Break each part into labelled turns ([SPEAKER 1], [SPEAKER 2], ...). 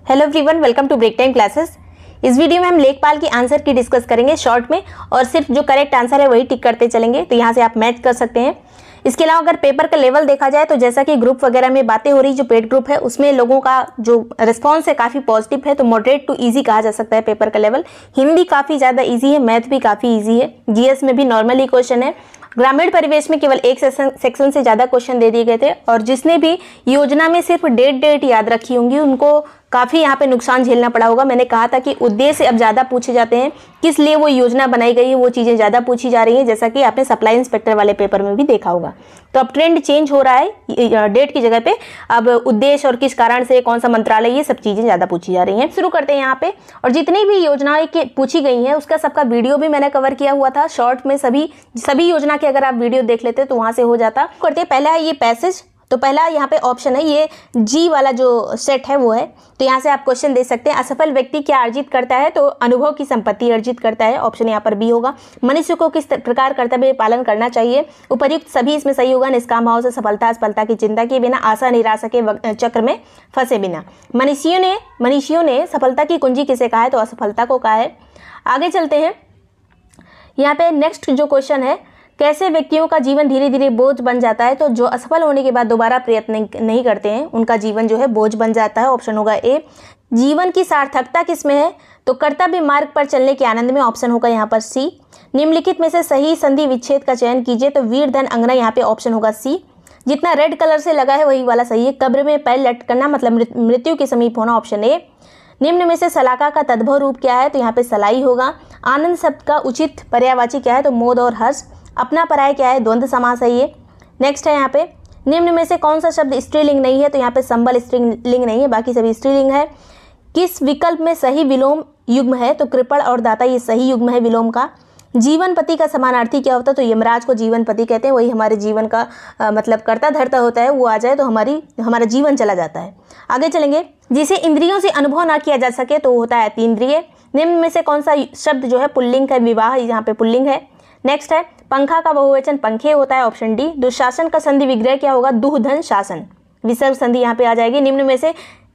[SPEAKER 1] Hello everyone, welcome to break time classes. इस video में हम लेखपाल की आंसर की डिस्कस करेंगे शॉर्ट में, और सिर्फ जो करेक्ट आंसर है वही टिक करते चलेंगे। तो यहाँ से आप मैच कर सकते हैं। इसके अलावा अगर पेपर का लेवल देखा जाए तो जैसा कि ग्रुप वगैरह में बातें हो रही, जो पेड ग्रुप है उसमें लोगों का जो रिस्पॉन्स है काफ़ी पॉजिटिव है, तो मॉडरेट टू ईजी कहा जा सकता है पेपर का लेवल। हिंदी काफ़ी ज़्यादा ईजी है, मैथ भी काफ़ी ईजी है, जीएस में भी नॉर्मली क्वेश्चन है। ग्रामीण परिवेश में केवल एक सेक्शन से ज़्यादा क्वेश्चन दे दिए गए थे, और जिसने भी योजना में सिर्फ डेट याद रखी होंगी उनको काफ़ी यहाँ पे नुकसान झेलना पड़ा होगा। मैंने कहा था कि उद्देश्य अब ज़्यादा पूछे जाते हैं, किस लिए वो योजना बनाई गई है, वो चीज़ें ज़्यादा पूछी जा रही हैं, जैसा कि आपने सप्लाई इंस्पेक्टर वाले पेपर में भी देखा होगा। तो अब ट्रेंड चेंज हो रहा है, डेट की जगह पे अब उद्देश्य और किस कारण से, कौन सा मंत्रालय, ये सब चीज़ें ज़्यादा पूछी जा रही हैं। शुरू करते हैं यहाँ पे। और जितनी भी योजनाएं पूछी गई हैं उसका सबका वीडियो भी मैंने कवर किया हुआ था शॉर्ट में। सभी योजना के अगर आप वीडियो देख लेते तो वहाँ से हो जाता। करते पहला है ये पैसेज। तो पहला यहाँ पे ऑप्शन है, ये जी वाला जो सेट है वो है। तो यहाँ से आप क्वेश्चन दे सकते हैं, असफल व्यक्ति क्या अर्जित करता है? तो अनुभव की संपत्ति अर्जित करता है। ऑप्शन यहाँ पर बी होगा। मनुष्य को किस प्रकार कर्तव्य पालन करना चाहिए? उपर्युक्त सभी इसमें सही होगा। निष्काम भाव से सफलता, असफलता की चिंता किए बिना, आशा निराशा के चक्र में फंसे बिना। मनीषियों ने सफलता की कुंजी किसे कहा है? तो असफलता को कहा है। आगे चलते हैं। यहाँ पे नेक्स्ट जो क्वेश्चन है, कैसे व्यक्तियों का जीवन धीरे धीरे बोझ बन जाता है? तो जो असफल होने के बाद दोबारा प्रयत्न नहीं करते हैं उनका जीवन जो है बोझ बन जाता है। ऑप्शन होगा ए। जीवन की सार्थकता किस में है? तो कर्तव्य मार्ग पर चलने के आनंद में। ऑप्शन होगा यहाँ पर सी। निम्नलिखित में से सही संधि विच्छेद का चयन कीजिए। तो वीर धन अंगना, यहाँ पे ऑप्शन होगा सी। जितना रेड कलर से लगा है वही वाला सही है। कब्र में पैर लटकना मतलब मृत्यु के समीप होना। Option A. निम्न में से सलाका का तद्भव रूप क्या है? तो यहाँ पे सलाई होगा। आनंद शब्द का उचित पर्यायवाची क्या है? तो मोद और हर्ष। अपना पराय क्या है? द्वंद्व समास है ये। नेक्स्ट है यहाँ पे, निम्न में से कौन सा शब्द स्त्रीलिंग नहीं है? तो यहाँ पे संबल स्त्रीलिंग नहीं है, बाकी सभी स्त्रीलिंग है। किस विकल्प में सही विलोम युग्म है? तो कृपण और दाता, ये सही युग्म है विलोम का। जीवन पति का समानार्थी क्या होता है? तो यमराज को जीवन पति कहते हैं। वही हमारे जीवन का मतलब कर्ता धर्ता होता है, वो आ जाए तो हमारा जीवन चला जाता है। आगे चलेंगे। जिसे इंद्रियों से अनुभव ना किया जा सके तो होता है अतीन्द्रिय। निम्न में से कौन सा शब्द जो है पुल्लिंग है? विवाह, यहाँ पे पुल्लिंग है। नेक्स्ट है, पंखा का बहुवचन पंखे होता है। Option D. दुशासन का संधि विग्रह क्या होगा? दुह धन शासन, विसर्ग संधि यहाँ पे आ जाएगी। निम्न में से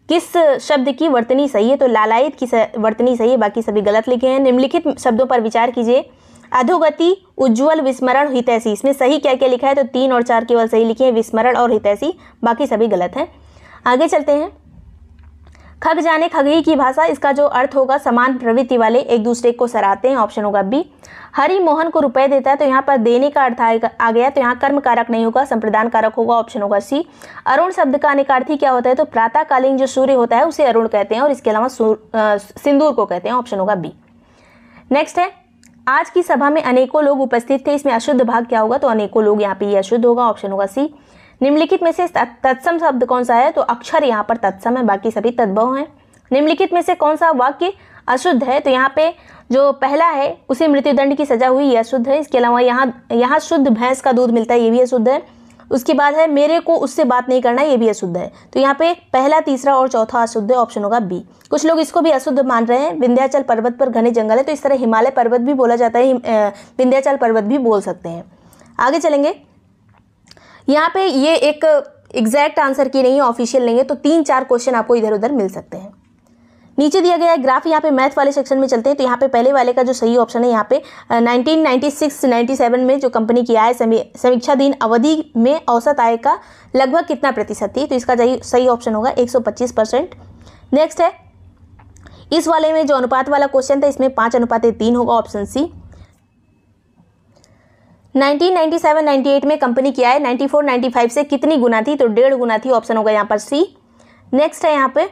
[SPEAKER 1] किस शब्द की वर्तनी सही है? तो लालायित की वर्तनी सही है, बाकी सभी गलत लिखे हैं। निम्नलिखित शब्दों पर विचार कीजिए। अधोगति, उज्ज्वल, विस्मरण, हितैषी, इसमें सही क्या क्या लिखा है? तो 3 और 4 केवल सही लिखे हैं, विस्मरण और हितैषी, बाकी सभी गलत हैं। आगे चलते हैं। खग जाने खगही की भाषा, इसका जो अर्थ होगा समान प्रवृत्ति वाले, एक दूसरे को सराहते हैं। ऑप्शन होगा बी। हरि मोहन को रुपए देता है, तो यहाँ पर देने का अर्थ आ गया, तो यहाँ कर्म कारक नहीं होगा, संप्रदान कारक होगा। ऑप्शन होगा सी। अरुण शब्द का अनिकार्थी क्या होता है? तो प्रातःकालीन जो सूर्य होता है उसे अरुण कहते हैं, और इसके अलावा सिंदूर को कहते हैं। ऑप्शन होगा बी। नेक्स्ट है, आज की सभा में अनेकों लोग उपस्थित थे, इसमें अशुद्ध भाग क्या होगा? तो अनेकों लोग, यहाँ पे ये अशुद्ध होगा। ऑप्शन होगा सी। निम्नलिखित में से तत्सम शब्द कौन सा है? तो अक्षर यहाँ पर तत्सम है, बाकी सभी तद्भव हैं। निम्नलिखित में से कौन सा वाक्य अशुद्ध है? तो यहाँ पे जो पहला है, उसे मृत्युदंड की सजा हुई, ये अशुद्ध है। इसके अलावा यहाँ शुद्ध भैंस का दूध मिलता है, ये भी अशुद्ध है। उसके बाद है, मेरे को उससे बात नहीं करना, ये भी अशुद्ध है। तो यहाँ पे पहला, तीसरा और चौथा अशुद्ध है। ऑप्शन होगा बी। कुछ लोग इसको भी अशुद्ध मान रहे हैं। विंध्याचल पर्वत पर घने जंगल है, तो इस तरह हिमालय पर्वत भी बोला जाता है, विंध्याचल पर्वत भी बोल सकते हैं। आगे चलेंगे। यहाँ पे ये एक एग्जैक्ट आंसर की नहीं है, ऑफिशियल नहीं है, तो 3-4 क्वेश्चन आपको इधर उधर मिल सकते हैं। नीचे दिया गया है ग्राफ, यहाँ पे मैथ वाले सेक्शन में चलते हैं। तो यहाँ पे पहले वाले का जो सही ऑप्शन है, यहाँ पे 1996-97 में जो कंपनी की आय समीक्षाधीन अवधि में औसत आय का लगभग कितना प्रतिशत थी? तो इसका सही ऑप्शन होगा 125%। नेक्स्ट है, इस वाले में जो अनुपात वाला क्वेश्चन था, इसमें 5:3 होगा। Option C. 1997-98 में कंपनी की आय 94-95 से कितनी गुना थी? तो 1.5 गुना थी। ऑप्शन होगा यहाँ पर सी। नेक्स्ट है, यहाँ पे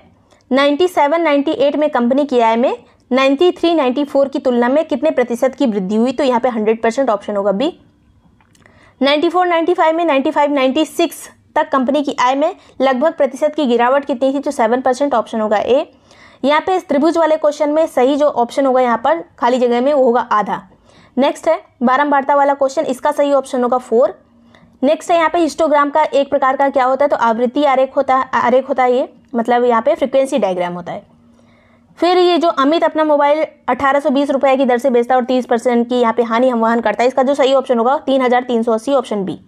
[SPEAKER 1] 97-98 में कंपनी की आय में 93-94 की तुलना में कितने प्रतिशत की वृद्धि हुई? तो यहाँ पे 100%। ऑप्शन होगा बी। 94-95 में 95-96 तक कंपनी की आय में लगभग प्रतिशत की गिरावट कितनी थी? तो 7%। ऑप्शन होगा ए। यहाँ पे इस त्रिभुज वाले क्वेश्चन में सही जो ऑप्शन होगा यहाँ पर खाली जगह में, वो होगा आधा। नेक्स्ट है बारंबारता वाला क्वेश्चन, इसका सही ऑप्शन होगा 4। नेक्स्ट है, यहाँ पे हिस्टोग्राम का एक प्रकार का क्या होता है? तो आवृत्ति आरेख होता है, ये मतलब यहाँ पे फ्रीक्वेंसी डायग्राम होता है। फिर ये जो अमित अपना मोबाइल 1820 रुपये की दर से बेचता है और 30% की यहाँ पे हानि हम वहन करता है, इसका जो सही ऑप्शन होगा 3380। Option B.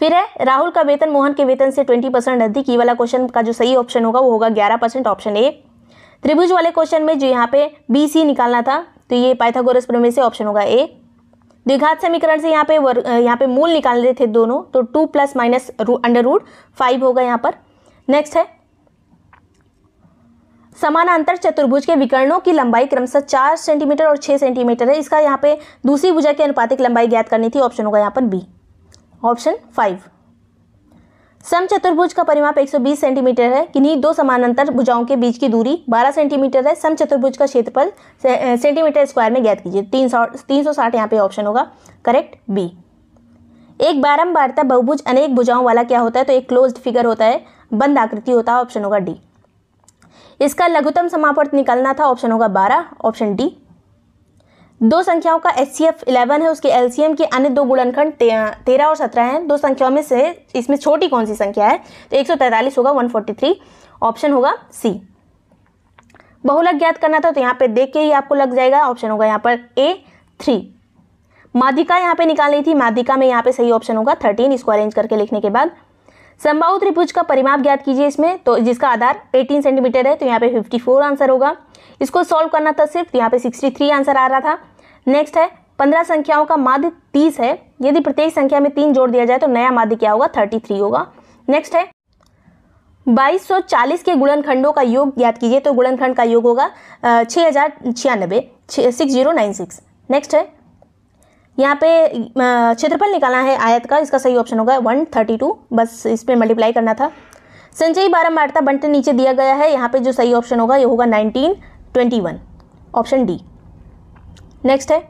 [SPEAKER 1] फिर है राहुल का वेतन मोहन के वेतन से 20% अधिक। ये वाला क्वेश्चन का जो सही ऑप्शन होगा वो होगा 11%, ऑप्शन ए। त्रिभुज वाले क्वेश्चन में जो यहाँ पे बी सी निकालना था तो ये पाइथागोरस प्रमेय से, ऑप्शन होगा ए। द्विघात समीकरण से यहाँ पे मूल निकालने थे दोनों, तो 2 + -√5 होगा यहाँ पर। नेक्स्ट है समानांतर चतुर्भुज के विकर्णों की लंबाई क्रमशः 4 सेंटीमीटर और 6 सेंटीमीटर है। इसका यहाँ पे दूसरी भुजा की अनुपातिक लंबाई ज्ञात करनी थी, ऑप्शन होगा यहाँ पर बी, ऑप्शन 5। समचतुर्भुज का परिमाप 120 सेंटीमीटर है। किन्हीं दो समानांतर भुजाओं के बीच की दूरी 12 सेंटीमीटर है। समचतुर्भुज का क्षेत्रफल सेंटीमीटर स्क्वायर में ज्ञात कीजिए। 360 यहाँ पे ऑप्शन होगा करेक्ट बी। एक बारंबारता बहुभुज अनेक भुजाओं वाला क्या होता है, तो एक क्लोज्ड फिगर होता है, बंद आकृति होता है, ऑप्शन होगा डी। इसका लघुत्तम समापवर्त निकालना था, ऑप्शन होगा 12, ऑप्शन डी। दो संख्याओं का HCF 11 है, उसके LCM के अन्य दो गुणनखंड 13 और 17 हैं। दो संख्याओं में से इसमें छोटी कौन सी संख्या है, तो 143 होगा, 143, ऑप्शन होगा सी। बहुलक ज्ञात करना था तो यहाँ पे देख के ही आपको लग जाएगा, ऑप्शन होगा यहाँ पर A 3। माध्यिका यहाँ पे निकालनी थी, माध्यिका में यहाँ पे सही ऑप्शन होगा 13, इसको अरेंज करके लिखने के बाद। समबाहु त्रिभुज का परिमाप ज्ञात कीजिए इसमें, तो जिसका आधार 18 सेंटीमीटर है, तो यहाँ पे 54 आंसर होगा। इसको सॉल्व करना था सिर्फ, यहाँ पे 63 आंसर आ रहा था। नेक्स्ट है 15 संख्याओं का माध्य 30 है। यदि प्रत्येक संख्या में 3 जोड़ दिया जाए तो नया माध्य क्या होगा, 33 होगा। नेक्स्ट है 2240 के गुणनखंडों का योग ज्ञात कीजिए, तो गुणनखंड का योग होगा 6096, 6096। नेक्स्ट है यहाँ पे क्षेत्रफल निकालना है आयत का, इसका सही ऑप्शन होगा 132, बस इस पे मल्टीप्लाई करना था। संचयी बारंबारता बंटन नीचे दिया गया है, यहाँ पे जो सही ऑप्शन होगा ये होगा 1921, ऑप्शन डी। नेक्स्ट है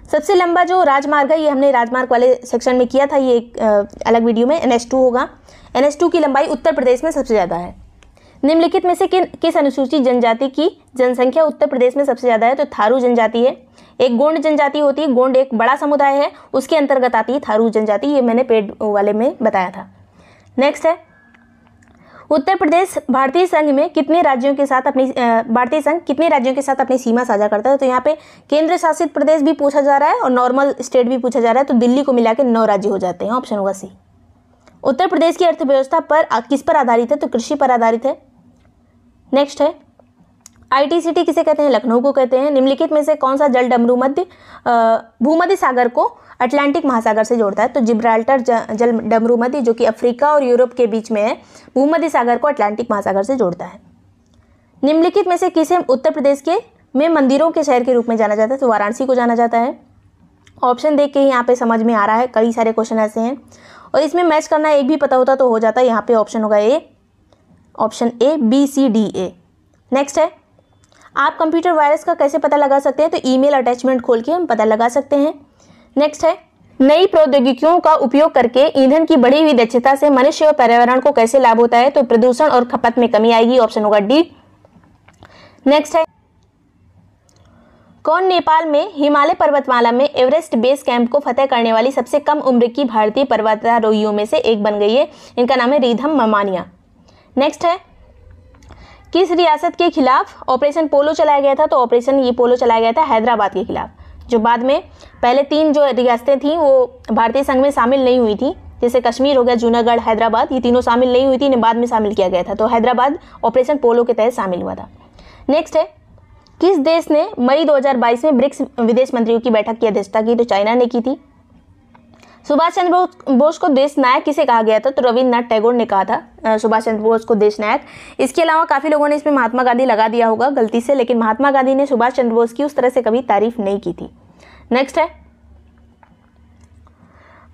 [SPEAKER 1] सबसे लंबा जो राजमार्ग है, ये हमने राजमार्ग वाले सेक्शन में किया था, ये एक अलग वीडियो में NH2 होगा। NH2 की लंबाई उत्तर प्रदेश में सबसे ज़्यादा है। निम्नलिखित में से किस अनुसूचित जनजाति की जनसंख्या उत्तर प्रदेश में सबसे ज़्यादा है, तो थारू जनजाति है। एक गोंड जनजाति होती है, गोंड एक बड़ा समुदाय है, उसके अंतर्गत आती है थारू जनजाति, ये मैंने पेड वाले में बताया था। नेक्स्ट है उत्तर प्रदेश भारतीय संघ में कितने राज्यों के साथ अपनी भारतीय संघ कितने राज्यों के साथ अपनी सीमा साझा करता है, तो यहाँ पे केंद्र शासित प्रदेश भी पूछा जा रहा है और नॉर्मल स्टेट भी पूछा जा रहा है, तो दिल्ली को मिला के 9 राज्य हो जाते हैं, ऑप्शन होगा सी। उत्तर प्रदेश की अर्थव्यवस्था पर किस पर आधारित है, तो कृषि पर आधारित है। नेक्स्ट है ITCT किसे कहते हैं, लखनऊ को कहते हैं। निम्नलिखित में से कौन सा जल डमरू भूमध्य सागर को अटलांटिक महासागर से जोड़ता है, तो जिब्राल्टर जल डमरू मध्य जो कि अफ्रीका और यूरोप के बीच में है, भूमध्य सागर को अटलांटिक महासागर से जोड़ता है। निम्नलिखित में से किसे उत्तर प्रदेश के में मंदिरों के शहर के रूप में जाना जाता है, तो वाराणसी को जाना जाता है। ऑप्शन देख के ही यहाँ पे समझ में आ रहा है, कई सारे क्वेश्चन ऐसे हैं और इसमें मैच करना एक भी पता होता तो हो जाता है। यहाँ पे ऑप्शन होगा A, option A B C D A। Next है आप कंप्यूटर वायरस का कैसे पता लगा सकते हैं, तो ईमेल अटैचमेंट खोल के हम पता लगा सकते हैं। नेक्स्ट है नई प्रौद्योगिकियों का उपयोग करके ईंधन की बढ़ी हुई दक्षता से मनुष्य और पर्यावरण को कैसे लाभ होता है, तो प्रदूषण और खपत में कमी आएगी, ऑप्शन होगा डी। नेक्स्ट है कौन नेपाल में हिमालय पर्वतमाला में एवरेस्ट बेस कैंप को फतेह करने वाली सबसे कम उम्र की भारतीय पर्वतारोहियों में से एक बन गई है, इनका नाम है रिधम ममानिया। नेक्स्ट है किस रियासत के खिलाफ ऑपरेशन पोलो चलाया गया था, तो ऑपरेशन ये पोलो चलाया गया था हैदराबाद के खिलाफ, जो बाद में पहले 3 जो रियासतें थी वो भारतीय संघ में शामिल नहीं हुई थी, जैसे कश्मीर हो गया, जूनागढ़, हैदराबाद, ये तीनों शामिल नहीं हुई थी, इन्हें बाद में शामिल किया गया था, तो हैदराबाद ऑपरेशन पोलो के तहत शामिल हुआ था। नेक्स्ट है किस देश ने मई 2022 में ब्रिक्स विदेश मंत्रियों की बैठक की अध्यक्षता की, तो चाइना ने की थी। सुभाष चंद्र बोस को देश नायक किसे कहा गया था, तो रविन्द्रनाथ टैगोर ने कहा था सुभाष चंद्र बोस को देश नायक। इसके अलावा काफ़ी लोगों ने इसमें महात्मा गांधी लगा दिया होगा गलती से, लेकिन महात्मा गांधी ने सुभाष चंद्र बोस की उस तरह से कभी तारीफ नहीं की थी। नेक्स्ट है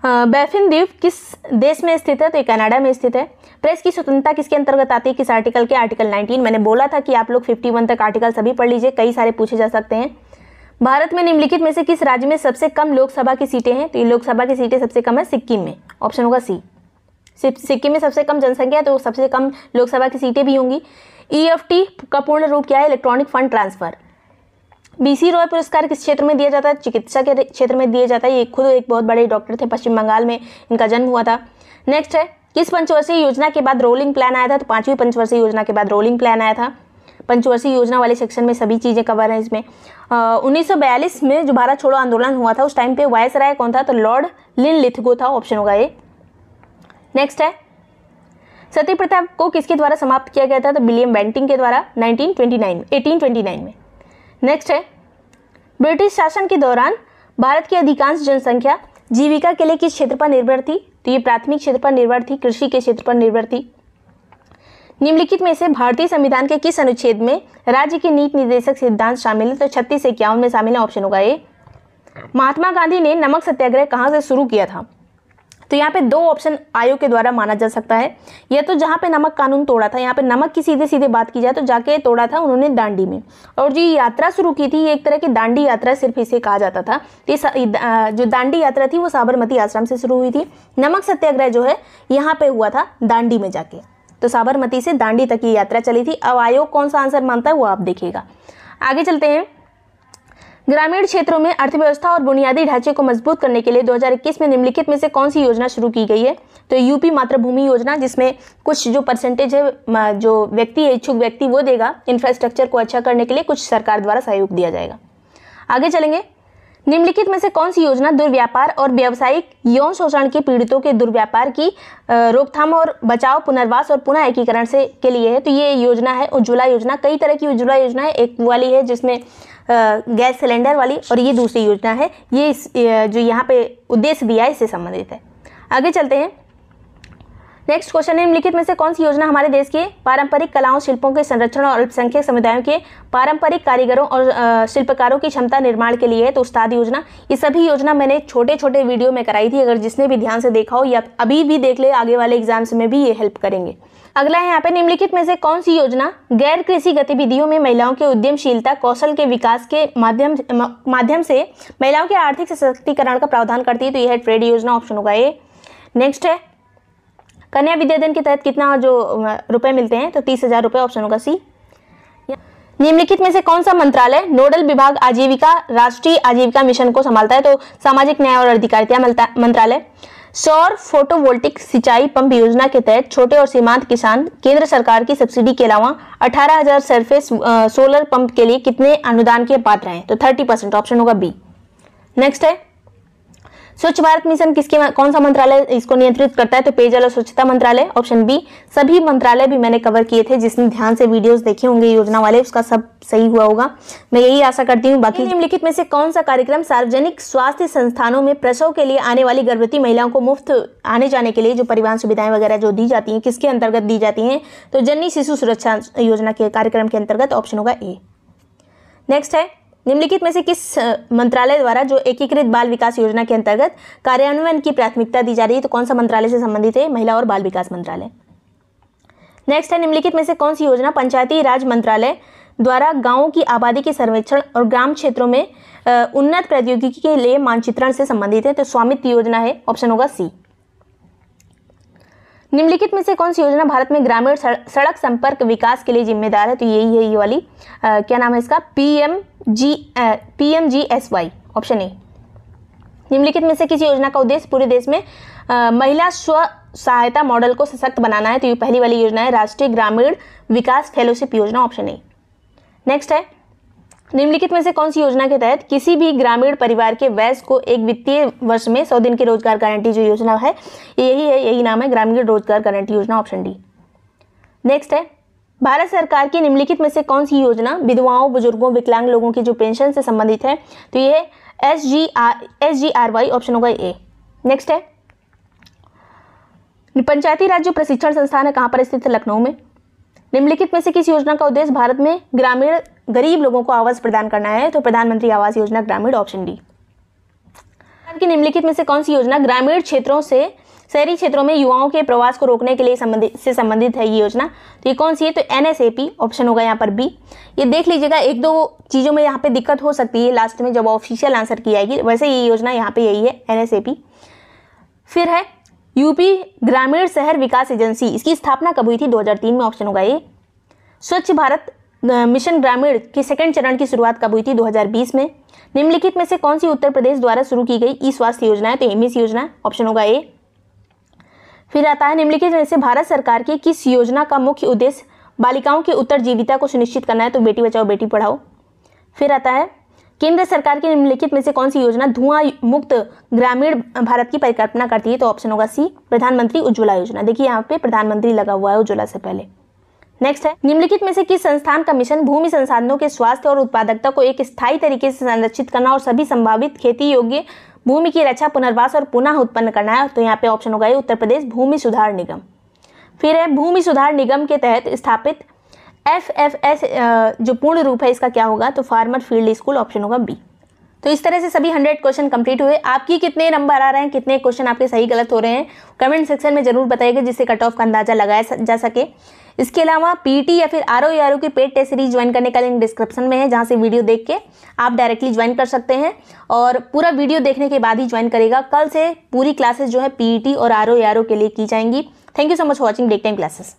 [SPEAKER 1] बैफिन द्वीप किस देश में स्थित है, तो कनाडा में स्थित है। प्रेस की स्वतंत्रता किसके अंतर्गत आती है, किस आर्टिकल के, आर्टिकल 19। मैंने बोला था कि आप लोग 51 तक आर्टिकल सभी पढ़ लीजिए, कई सारे पूछे जा सकते हैं। भारत में निम्नलिखित में से किस राज्य में सबसे कम लोकसभा की सीटें हैं, तो ये लोकसभा की सीटें सबसे कम है सिक्किम में, ऑप्शन होगा सी। सिक्किम में सबसे कम जनसंख्या है तो सबसे कम लोकसभा की सीटें भी होंगी। EFT का पूर्ण रूप क्या है, electronic fund transfer. BC Roy पुरस्कार किस क्षेत्र में दिया जाता है, चिकित्सा के क्षेत्र में दिया जाता है। ये खुद एक बहुत बड़े डॉक्टर थे, पश्चिम बंगाल में इनका जन्म हुआ था। नेक्स्ट है किस पंचवर्षीय योजना के बाद रोलिंग प्लान आया था, तो 5वीं पंचवर्षीय योजना के बाद रोलिंग प्लान आया था। पंचवर्षीय योजना वाले सेक्शन में सभी चीज़ें कवर हैं इसमें। 1942 में जो भारत छोड़ो आंदोलन हुआ था उस टाइम पे वायसराय कौन था, तो लॉर्ड लिनलिथगो था, ऑप्शन होगा ए। नेक्स्ट है, सती प्रथा को किसके द्वारा समाप्त किया गया था? तो विलियम बेंटिंक के द्वारा 1829 में। नेक्स्ट है, ब्रिटिश शासन के दौरान भारत की अधिकांश जनसंख्या जीविका के लिए किस क्षेत्र पर निर्भर थी? तो ये प्राथमिक क्षेत्र पर निर्भर थी, कृषि के क्षेत्र पर निर्भर थी। निम्नलिखित में से भारतीय संविधान के किस अनुच्छेद में राज्य के नीति निर्देशक सिद्धांत शामिल है? तो 36 से 51 में शामिल है, ऑप्शन होगा ए। महात्मा गांधी ने नमक सत्याग्रह कहाँ से शुरू किया था? तो यहाँ पे दो ऑप्शन आयोग के द्वारा माना जा सकता है, या तो जहाँ पे नमक कानून तोड़ा था, यहाँ पे नमक की सीधे सीधे बात की जाए तो जाके तोड़ा था उन्होंने दांडी में, और जो यात्रा शुरू की थी ये एक तरह की दांडी यात्रा सिर्फ इसे कहा जाता था। जो दांडी यात्रा थी वो साबरमती आश्रम से शुरू हुई थी। नमक सत्याग्रह जो है यहाँ पे हुआ था दांडी में जाके, तो साबरमती से दांडी तक की यात्रा चली थी। अब आयोग कौन सा आंसर मानता है वो आप देखिएगा। आगे चलते हैं, ग्रामीण क्षेत्रों में अर्थव्यवस्था और बुनियादी ढांचे को मजबूत करने के लिए 2021 में निम्नलिखित में से कौन सी योजना शुरू की गई है? तो यूपी मातृभूमि योजना, जिसमें कुछ जो परसेंटेज है जो व्यक्ति है, इच्छुक व्यक्ति वो देगा, इंफ्रास्ट्रक्चर को अच्छा करने के लिए कुछ सरकार द्वारा सहयोग दिया जाएगा। आगे चलेंगे, निम्नलिखित में से कौन सी योजना दुर्व्यापार और व्यावसायिक यौन शोषण के पीड़ितों के दुर्व्यापार की रोकथाम और बचाव, पुनर्वास और पुनः एकीकरण से के लिए है? तो ये योजना है उज्ज्वला योजना। कई तरह की उज्ज्वला योजना है, एक वाली है जिसमें गैस सिलेंडर वाली, और ये दूसरी योजना है, ये जो यहाँ पे उद्देश्य दिया है इससे संबंधित है। आगे चलते हैं, नेक्स्ट क्वेश्चन है, निम्नलिखित में से कौन सी योजना हमारे देश के पारंपरिक कलाओं शिल्पों के संरक्षण और अल्पसंख्यक समुदायों के पारंपरिक कारीगरों और शिल्पकारों की क्षमता निर्माण के लिए है? तो उस्ताद योजना। ये सभी योजना मैंने छोटे छोटे वीडियो में कराई थी, अगर जिसने भी ध्यान से देखा हो या अभी भी देख ले, आगे वाले एग्जाम्स में भी ये हेल्प करेंगे। अगला है यहाँ पे, निम्नलिखित में से कौन सी योजना गैर कृषि गतिविधियों में महिलाओं के उद्यमशीलता कौशल के विकास के माध्यम से महिलाओं के आर्थिक सशक्तिकरण का प्रावधान करती है? तो यह है ट्रेड योजना, ऑप्शन होगा ए। नेक्स्ट है, कन्या विद्याधन के तहत कितना जो रुपए मिलते हैं? तो 30,000 रुपये, ऑप्शन होगा सी। निम्नलिखित में से कौन सा मंत्रालय नोडल विभाग आजीविका राष्ट्रीय आजीविका मिशन को संभालता है? तो सामाजिक न्याय और अधिकारिता मंत्रालय। सौर फोटोवोल्टिक सिंचाई पंप योजना के तहत छोटे और सीमांत किसान केंद्र सरकार की सब्सिडी के अलावा 18,000 सरफेस सोलर पंप के लिए कितने अनुदान के पात्र हैं? तो 30%, ऑप्शन होगा बी। नेक्स्ट है, स्वच्छ भारत मिशन कौन सा मंत्रालय इसको नियंत्रित करता है? तो पेयजल और स्वच्छता मंत्रालय, ऑप्शन बी। सभी मंत्रालय भी मैंने कवर किए थे, जिसने ध्यान से वीडियोस देखे होंगे योजना वाले, उसका सब सही हुआ होगा, मैं यही आशा करती हूँ। बाकी निम्नलिखित में से कौन सा कार्यक्रम सार्वजनिक स्वास्थ्य संस्थानों में प्रसव के लिए आने वाली गर्भवती महिलाओं को मुफ्त आने जाने के लिए जो परिवहन सुविधाएं वगैरह जो दी जाती हैं, किसके अंतर्गत दी जाती हैं? तो जननी शिशु सुरक्षा योजना के कार्यक्रम के अंतर्गत, ऑप्शन होगा ए। नेक्स्ट है, निम्नलिखित में से किस मंत्रालय द्वारा जो एकीकृत बाल विकास योजना के अंतर्गत कार्यान्वयन की प्राथमिकता दी जा रही है? तो कौन सा मंत्रालय से संबंधित है? महिला और बाल विकास मंत्रालय। नेक्स्ट है, निम्नलिखित में से कौन सी योजना पंचायती राज मंत्रालय द्वारा गांवों की आबादी के सर्वेक्षण और ग्राम क्षेत्रों में उन्नत प्रौद्योगिकी के लिए मानचित्रण से संबंधित है? तो स्वामित्व योजना है, ऑप्शन होगा सी। निम्नलिखित में से कौन सी योजना भारत में ग्रामीण सड़क संपर्क विकास के लिए जिम्मेदार है? तो यही है ये वाली, क्या नाम है इसका? PMGSY, option A. निम्नलिखित में से किसी योजना का उद्देश्य पूरे देश में महिला स्व सहायता मॉडल को सशक्त बनाना है? तो ये पहली वाली योजना है राष्ट्रीय ग्रामीण विकास फेलोशिप योजना, ऑप्शन ए। नेक्स्ट है, निम्नलिखित में से कौन सी योजना के तहत किसी भी ग्रामीण परिवार के वयस्क को एक वित्तीय वर्ष में 100 दिन की रोजगार गारंटी जो योजना है यही है, यही नाम है ग्रामीण रोजगार गारंटी योजना, ऑप्शन डी। नेक्स्ट है, भारत सरकार की निम्नलिखित में से कौन सी योजना विधवाओं बुजुर्गों विकलांग लोगों की जो पेंशन से संबंधित है? तो ये SGRY, ऑप्शन होगा ए। नेक्स्ट है, पंचायती राज जो प्रशिक्षण संस्थान है कहाँ पर स्थित है? लखनऊ में। निम्नलिखित में से किस योजना का उद्देश्य भारत में ग्रामीण गरीब लोगों को आवास प्रदान करना है? तो प्रधानमंत्री आवास योजना ग्रामीण, ऑप्शन डी। निम्नलिखित में से कौन सी योजना ग्रामीण क्षेत्रों से शहरी क्षेत्रों में युवाओं के प्रवास को रोकने के लिए संबंधित है ये योजना? तो ये कौन सी है? तो NSAP, ऑप्शन होगा यहाँ पर बी। ये देख लीजिएगा, एक दो चीज़ों में यहाँ पे दिक्कत हो सकती है लास्ट में जब ऑफिशियल आंसर की आएगी, वैसे ये योजना यहाँ पे यही है NSAP। फिर है यूपी ग्रामीण शहर विकास एजेंसी, इसकी स्थापना कब हुई थी? 2003 में, ऑप्शन होगा ए। स्वच्छ भारत मिशन ग्रामीण के सेकंड चरण की शुरुआत कब हुई थी? 2020 में। निम्नलिखित में से कौन सी उत्तर प्रदेश द्वारा शुरू की गई ई स्वास्थ्य योजना है? तो एमिस योजना, ऑप्शन होगा ए। फिर आता है, निम्नलिखित में से भारत सरकार की किस योजना का मुख्य उद्देश्य बालिकाओं की उत्तरजीविता को सुनिश्चित करना है? तो बेटी बचाओ बेटी पढ़ाओ। फिर आता है, केंद्र सरकार की निम्नलिखित में से कौन सी योजना धुआं मुक्त ग्रामीण भारत की परिकल्पना करती है? तो ऑप्शन होगा सी, प्रधानमंत्री उज्ज्वला योजना। देखिए यहाँ पे प्रधानमंत्री लगा हुआ है उज्ज्वला से पहले। नेक्स्ट है, निम्नलिखित में से किस संस्थान का मिशन भूमि संसाधनों के स्वास्थ्य और उत्पादकता को एक स्थायी तरीके से संरक्षित करना और सभी संभावित खेती योग्य भूमि की रक्षा, पुनर्वास और पुनः उत्पन्न करना है? तो यहाँ पे ऑप्शन होगा उत्तर प्रदेश भूमि सुधार निगम। फिर है, भूमि सुधार निगम के तहत स्थापित FFS जो पूर्ण रूप है इसका क्या होगा? तो फार्मर फील्ड स्कूल, ऑप्शन होगा बी। तो इस तरह से सभी 100 क्वेश्चन कंप्लीट हुए। आपकी कितने नंबर आ रहे हैं, कितने क्वेश्चन आपके सही गलत हो रहे हैं, कमेंट सेक्शन में जरूर बताइएगा, जिससे कट ऑफ का अंदाजा लगाया जा सके। इसके अलावा पीटी या फिर आरओ की पेड टेस्ट सीरीज ज्वाइन करने का लिंक डिस्क्रिप्शन में है, जहां से वीडियो देख के आप डायरेक्टली ज्वाइन कर सकते हैं और पूरा वीडियो देखने के बाद ही ज्वाइन करेगा। कल से पूरी क्लासेस जो है पीईटी और आरओ के लिए की जाएंगी। Thank you so much for watching break time classes.